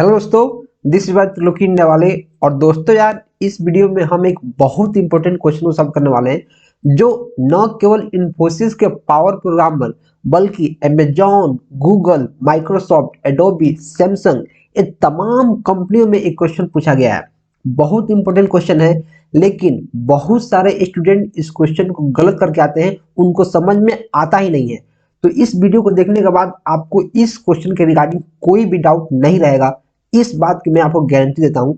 Hello दोस्तों, this is त्रिलोकी वाले। और दोस्तों यार, इस वीडियो में हम एक बहुत इंपॉर्टेंट क्वेश्चन को सॉल्व करने वाले हैं जो न केवल इन्फोसिस के पावर प्रोग्रामर बल्कि Amazon, Google, Microsoft, Adobe, Samsung ये तमाम कंपनियों में एक क्वेश्चन पूछा गया है। बहुत इंपॉर्टेंट क्वेश्चन है, लेकिन बहुत सारे स्टूडेंट इस क्वेश्चन को गलत करके आते हैं, उनको समझ में आता ही नहीं है। तो इस वीडियो को देखने के बाद आपको इस क्वेश्चन के रिगार्डिंग कोई भी डाउट नहीं रहेगा, इस बात की मैं आपको गारंटी देता हूं।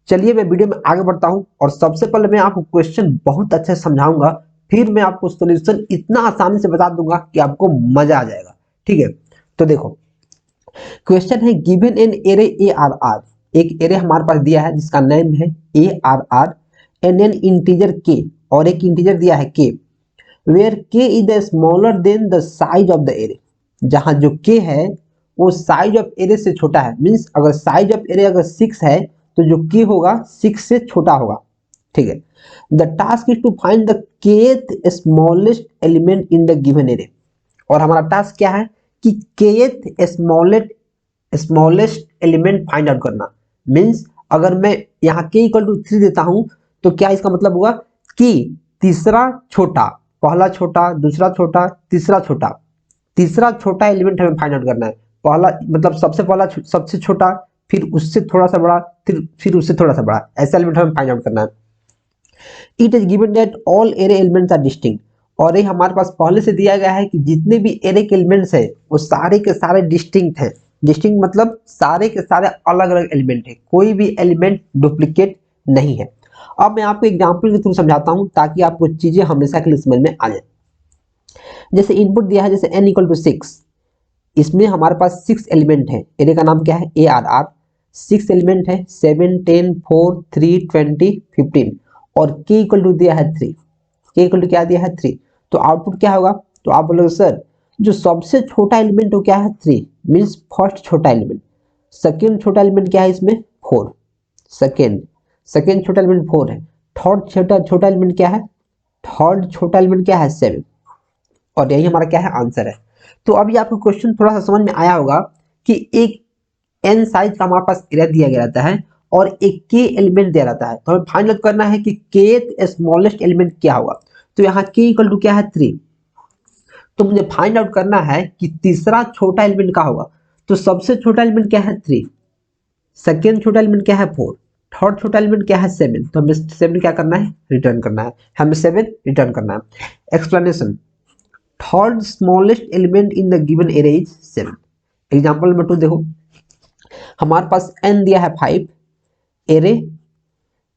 चलिए मैं वीडियो में आगे बढ़ता हूं और सबसे पहले मैं आपको क्वेश्चन बहुत अच्छे से समझाऊंगा, फिर मैं आपको सॉल्यूशन इतना आसानी से बता दूंगा कि आपको मजा आ जाएगा। ठीक है, तो देखो क्वेश्चन है given an array a r r. एक एरे हमारे पास दिया है जिसका नेम है a r r n n integer के, और एक इंटीजर दिया है k where k is the smaller than the size of the array. जहां जो के है वो साइज ऑफ एरे से छोटा है, मींस अगर साइज ऑफ एरे अगर 6 है तो जो के होगा 6 से छोटा होगा। ठीक है, the task is to find the kth smallest element in the given array. और हमारा टास्क क्या है कि kth smallest element find out करना। मींस अगर मैं यहाँ के इक्वल टू 3 देता हूं तो क्या इसका मतलब हुआ कि तीसरा छोटा, पहला छोटा, दूसरा छोटा, तीसरा छोटा, तीसरा छोटा एलिमेंट हमें फाइंड आउट करना है। पहला मतलब सबसे पहला सबसे छोटा, फिर उससे थोड़ा सा बड़ा, फिर उससे थोड़ा सा बड़ा, ऐसा एलिमेंट हमें फाइंड आउट करना है। It is given that all array elements are distinct. और ये हमारे पास पहले से दिया गया है कि जितने भी एरे के एलिमेंट्स है वो सारे के सारे डिस्टिंक्ट हैं। डिस्टिंक्ट मतलब सारे के सारे अलग अलग एलिमेंट है, कोई भी एलिमेंट डुप्लीकेट नहीं है। अब मैं आपको एग्जांपल के थ्रू समझाता हूं ताकि आपको चीजें हमेशा के लिए समझ में आ जाए। जैसे इनपुट दिया है जैसे n इक्वल टू 6, इसमें हमारे पास 6 एलिमेंट है। एरे का नाम क्या है ए आर आर। 6 एलिमेंट है 7 10 4 3 20 15 और k इक्वल टू दिया है 3। k इक्वल टू क्या दिया है 3, तो आउटपुट क्या होगा? तो आप बोलोगे सर जो सबसे छोटा एलिमेंट हो क्या है 3, मीन्स फर्स्ट छोटा एलिमेंट। सेकेंड छोटा एलिमेंट क्या है इसमें 4, सेकेंड छोटा एलिमेंट 4 है। थर्ड छोटा एलिमेंट क्या है? थर्ड छोटा एलिमेंट क्या है 7। और यही हमारा क्या है आंसर है। तो अभी आपको क्वेश्चन थोड़ा सा समझ में आया होगा कि एक n साइज का हमारे पास एरिया दिया गया रहता है और एक k एलिमेंट दिया रहता है, तो हमें फाइंड आउट करना है कि kth स्मॉलेस्ट एलिमेंट क्या होगा। तो यहाँ k इक्वल टू क्या है 3, तो मुझे फाइंड आउट करना है कि तीसरा छोटा एलिमेंट क्या होगा। तो सबसे छोटा एलिमेंट क्या है 3, सेकेंड छोटा एलिमेंट क्या है 4, थर्ड छोटा एलिमेंट क्या है 7। तो हमें 7 क्या करना है? रिटर्न करना है। हमें 7 रिटर्न करना है। Explanation, third smallest element in the given array is 7। Example number 2 देखो, हमारे पास n दिया है 5, एरे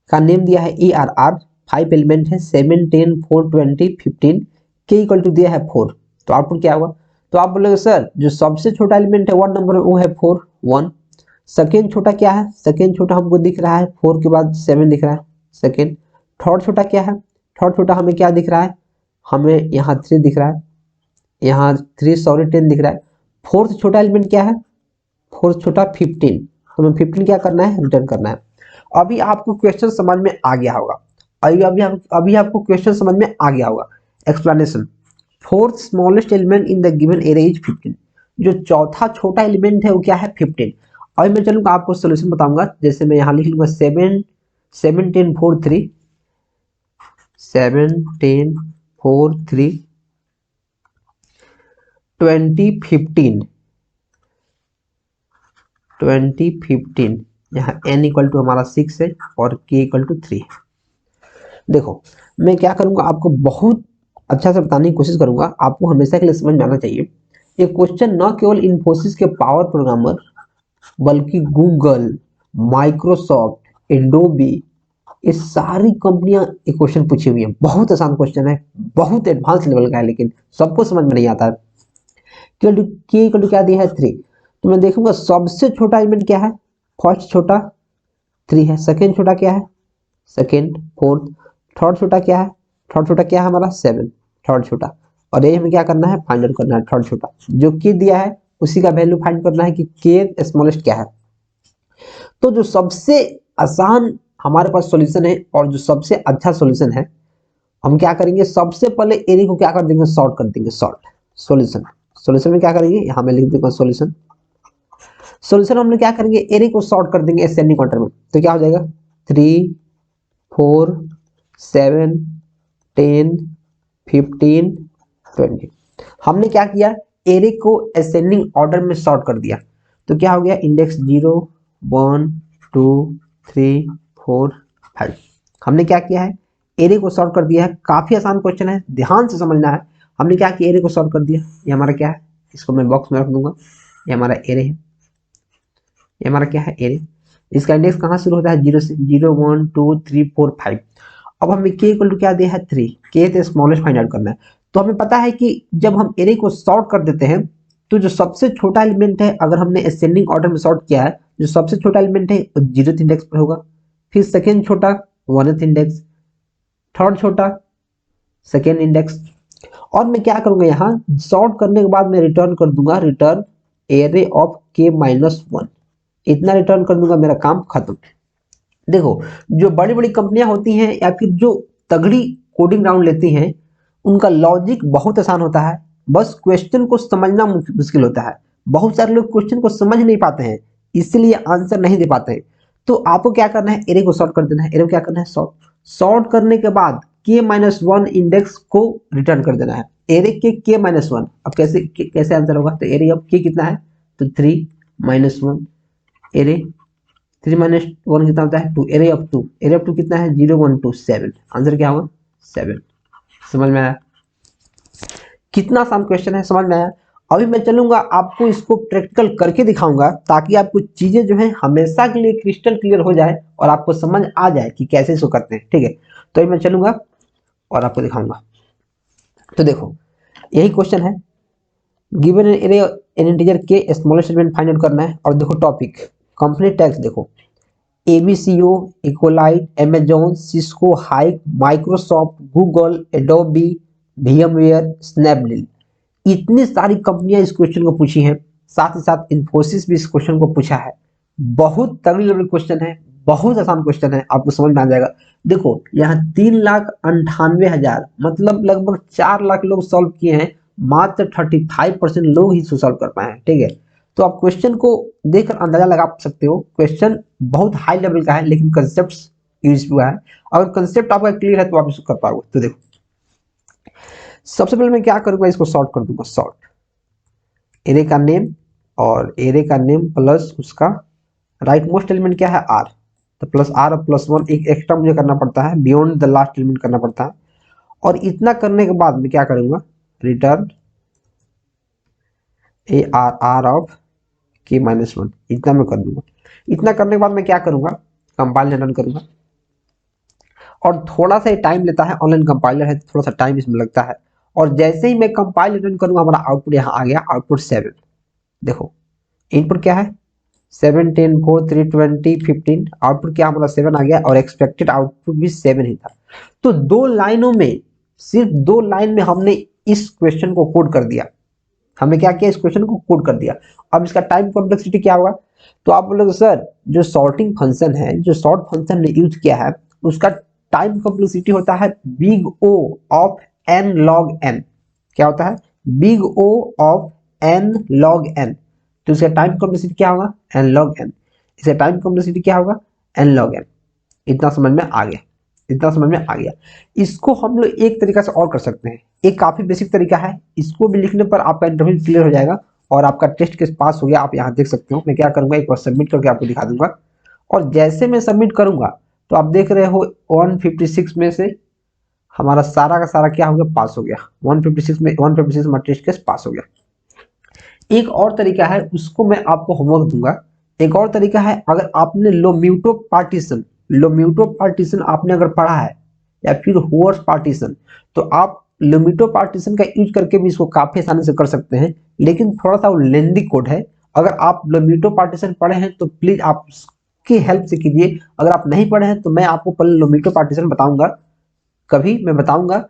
का नेम दिया है ए आर आर, 5 एलिमेंट है 7 10 4 20 15, k इक्वल टू दिया है 4। तो आउटपुट क्या होगा? तो आप बोलोगे सर जो सबसे छोटा एलिमेंट है 1 नंबर वो है 4 1। सेकेंड छोटा क्या है? सेकेंड छोटा हमको दिख रहा है 4 के बाद 7 दिख रहा है सेकेंड। थर्ड छोटा क्या है? थर्ड छोटा हमें क्या दिख रहा है? हमें यहाँ 3 दिख रहा है, यहाँ 3 सॉरी 10 दिख रहा है। फोर्थ छोटा एलिमेंट क्या है? फोर्थ छोटा 15। तो हमें 15 क्या करना है? रिटर्न करना है। अभी आपको क्वेश्चन समझ में आ गया होगा। अभी आपको क्वेश्चन समझ में आ गया होगा। Explanation, fourth smallest element in the given array is 15। जो चौथा छोटा एलिमेंट है वो क्या है? 15। अभी मैं चलूंगा आपको सोल्यूशन बताऊंगा। जैसे मैं यहाँ लिख लूंगा 7 7 10 4 3 7 10 4 3 2015 यहाँ n इक्वल टू हमारा 6 है और k इक्वल टू 3 है। देखो मैं क्या करूंगा, आपको बहुत अच्छा से बताने की कोशिश करूंगा, आपको हमेशा के लिए समझ में आना चाहिए। ये क्वेश्चन न केवल इन्फोसिस के पावर प्रोग्रामर बल्कि गूगल, माइक्रोसॉफ्ट, एडोबी ये सारी कंपनियां ये क्वेश्चन पूछी हुई है। बहुत आसान क्वेश्चन है, बहुत एडवांस लेवल का है, लेकिन सबको समझ में नहीं आता है। के इक्वल टू क्या दिया है 3, तो मैं देखूंगा सबसे छोटा एलिमेंट क्या है? फर्स्ट छोटा 3 है, सेकेंड छोटा क्या है? सेकेंड 4, थर्ड छोटा क्या है? थर्ड छोटा क्या है हमारा 7, थर्ड छोटा। और ये हमें क्या करना है? फाइंड आउट करना है थर्ड छोटा। जो के दिया है उसी का वैल्यू फाइंड करना है कि के स्मॉलेस्ट क्या है। तो जो सबसे आसान हमारे पास सॉल्यूशन है और जो सबसे अच्छा सॉल्यूशन है, हम क्या करेंगे? सबसे पहले एरे को क्या कर देंगे? सॉर्ट कर देंगे। सॉर्ट सॉल्यूशन, सॉल्यूशन में क्या करेंगे? यहाँ मैं लिख दूंगा सॉल्यूशन। सोल्यूशन हम लोग क्या करेंगे, एरे को सॉर्ट कर देंगे असेंडिंग ऑर्डर में। तो क्या हो जाएगा 3 4 7 10 15 20। हमने क्या किया, एरे को असेंडिंग ऑर्डर में सॉर्ट कर दिया। तो क्या हो गया, इंडेक्स 0 1 2 3 4 5। हमने क्या किया है, एरे को सॉर्ट कर दिया है। काफी आसान क्वेश्चन है, ध्यान से समझना है। हमने क्या किया, एरे को सॉर्ट कर दिया। ये हमारा क्या है, इसको मैं बॉक्स में रख दूंगा। ये हमारा एरे है, ये हमारा क्या है, एरे। इसका इंडेक्स कहाँ शुरू होता है, 0 से। 0 1 2 3 4 5। अब हमें k इक्वल टू क्या दिया है, 3। k तो स्मॉलेस्ट फाइंड आउट करना है। तो हमें पता है कि जब हम एरे को सॉर्ट कर देते हैं तो जो सबसे छोटा एलिमेंट है, अगर हमने असेंडिंग ऑर्डर में सॉर्ट किया है, जो सबसे छोटा एलिमेंट है वो 0th इंडेक्स पर होगा। फिर सेकेंड छोटा 1th इंडेक्स, थर्ड छोटा सेकेंड इंडेक्स। और मैं क्या करूंगा, यहाँ सॉर्ट करने के बाद मैं रिटर्न कर दूंगा, रिटर्न एरे ऑफ k-1। इतना रिटर्न कर दूंगा, मेरा काम खत्म। देखो, जो बड़ी बड़ी कंपनियां होती हैं या फिर जो तगड़ी कोडिंग राउंड लेती हैं, उनका लॉजिक बहुत आसान होता है, बस क्वेश्चन को समझना मुश्किल होता है। बहुत सारे लोग क्वेश्चन को समझ नहीं पाते हैं, इसलिए आंसर नहीं दे पाते हैं। तो आपको क्या करना है, एरे को सॉर्ट कर देना है। एरे को क्या करना है, सॉर्ट करने के बाद k-1 इंडेक्स को रिटर्न कर देना है। एरे के k-1। अब कैसे आंसर होगा, तो एरे अब k कितना है, तो 3-1। एरे 3-1 कितना होता है, 2। एरे ऑफ 2, एरे ऑफ 2 कितना है, 0 1 2 7। आंसर क्या होगा, 7। समझ में आया, कितना आसान क्वेश्चन है, समझ में आया। अभी मैं चलूंगा, आपको इसको प्रैक्टिकल करके दिखाऊंगा, ताकि आपको चीजें जो है हमेशा के लिए क्रिस्टल क्लियर हो जाए और आपको समझ आ जाए कि कैसे इसको करते हैं। ठीक है, तो अभी मैं चलूंगा और आपको दिखाऊंगा। तो देखो, यही क्वेश्चन है, गिवन एरे एन इंटीजर के स्मॉलेस्ट एलिमेंट फाइंड आउट करना है। और देखो टॉपिक, कंपनी टैग्स देखो, एबीसीओ, Accolite, Amazon, Cisco, Hike, Microsoft, Google, Adobe, VMware, Snapdeal. इतनी सारी कंपनियां इस क्वेश्चन को पूछी हैं। साथ ही साथ इन्फोसिस भी इस क्वेश्चन को पूछा है। बहुत तगड़ी लेवल क्वेश्चन है, बहुत आसान क्वेश्चन है, आपको समझ में आ जाएगा। देखो, यहाँ 3,98,000 मतलब लगभग 4 लाख लोग सॉल्व किए हैं, मात्र 35% लोग ही सॉल्व कर पाए हैं। ठीक है, तो आप क्वेश्चन को देखकर अंदाजा लगा सकते हो, क्वेश्चन बहुत हाई लेवल का है, लेकिन कंसेप्ट यूज हुआ है। अगर कंसेप्ट आपका क्लियर है तो आप इसको कर पाओगे। तो देखो, सबसे पहले मैं क्या करूंगा, इसको सॉर्ट कर दूंगा। सॉर्ट एरे का नेम, और एरे का नेम प्लस उसका राइट मोस्ट एलिमेंट क्या है, आर। तो प्लस आर और +1 एक एक्स्ट्रा मुझे करना पड़ता है, बियॉन्ड द लास्ट एलिमेंट करना पड़ता है। और इतना करने के बाद मैं क्या करूंगा, रिटर्न आर ऑफ k-1, इतना मैं कर दूंगा। इतना करने के बाद मैं क्या करूंगा, कंपाइल रन करूंगा। और थोड़ा सा टाइम लेता है, ऑनलाइन कंपाइलर है, थोड़ा सा टाइम इसमें लगता है। और जैसे ही मैं कंपाइल रन करूंगा, हमारा आउटपुट यहाँ आ गया, आउटपुट 7। देखो, इनपुट क्या है, 7 10 4 3 20 15। आउटपुट क्या हमारा 7 आ गया, और एक्सपेक्टेड आउटपुट भी 7 ही था। तो 2 लाइनों में, सिर्फ 2 लाइन में हमने इस क्वेश्चन को कोड कर दिया। हमने क्या किया, इस क्वेश्चन को कोड कर दिया। अब इसका टाइम कॉम्प्लेक्सिटी क्या होगा, तो आप बोलोगे सर, जो सॉर्टिंग फंक्शन है, जो सॉर्ट फंक्शन ने यूज किया है, उसका टाइम कॉम्प्लेक्सिटी होता है big O of n log n। क्या होता है, big O of n log n। तो इसका टाइम कॉम्प्लेक्सिटी क्या होगा, n log n। इसका टाइम कॉम्प्लेक्सिटी क्या होगा, n log n। इतना समझ में आ गया, इतना समझ में आ गया। इसको हम लोग एक तरीका से और कर सकते हैं, एक काफी बेसिक तरीका है, इसको भी लिखने पर आपका इंटरव्यू क्लियर हो जाएगा और आपका टेस्ट केस पास हो गया। आप यहाँ देख सकते हो, मैं क्या करूंगा, एक बार सबमिट करके आपको दिखा दूंगा। और जैसे मैं सबमिट करूंगा, तो आप देख रहे हो 156 में से हमारा सारा का सारा क्या हो गया, पास हो गया। 156 में 156 हमारा टेस्ट केस पास हो गया। एक और तरीका है, उसको मैं आपको होमवर्क दूंगा। एक और तरीका है, अगर आपने लोम्यूटो पार्टीशन आपने अगर पढ़ा है, या फिर होवर्स पार्टीशन, तो आप लोम्यूटो पार्टीशन का यूज करके भी इसको काफी आसानी से कर सकते हैं। लेकिन थोड़ा सा लेंदी कोड है। अगर आप लोम्यूटो पार्टीशन पढ़े हैं तो प्लीज आप उसकी हेल्प से कीजिए। अगर आप नहीं पढ़े हैं तो मैं आपको पहले लोम्यूटो पार्टीशन बताऊंगा, कभी मैं बताऊंगा।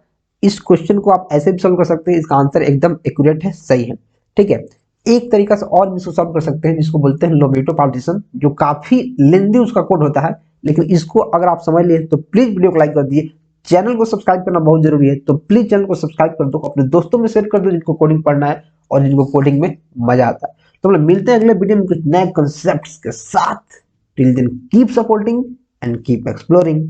इस क्वेश्चन को आप ऐसे भी सॉल्व कर सकते हैं, इसका आंसर एकदम एक्यूरेट है, सही है। ठीक है, एक तरीका से और भी इसको सॉल्व कर सकते हैं, जिसको बोलते हैं लोम्यूटो पार्टीशन, जो काफी लेंदी उसका कोड होता है। लेकिन इसको अगर आप समझ लिए तो प्लीज वीडियो को लाइक कर दिए। चैनल को सब्सक्राइब करना बहुत जरूरी है, तो प्लीज चैनल को सब्सक्राइब कर दो, अपने दोस्तों में शेयर कर दो जिनको कोडिंग पढ़ना है और जिनको कोडिंग में मजा आता है। तो हम लोग मिलते हैं अगले वीडियो में कुछ नए कॉन्सेप्ट्स के साथ। Till then keep supporting and keep exploring.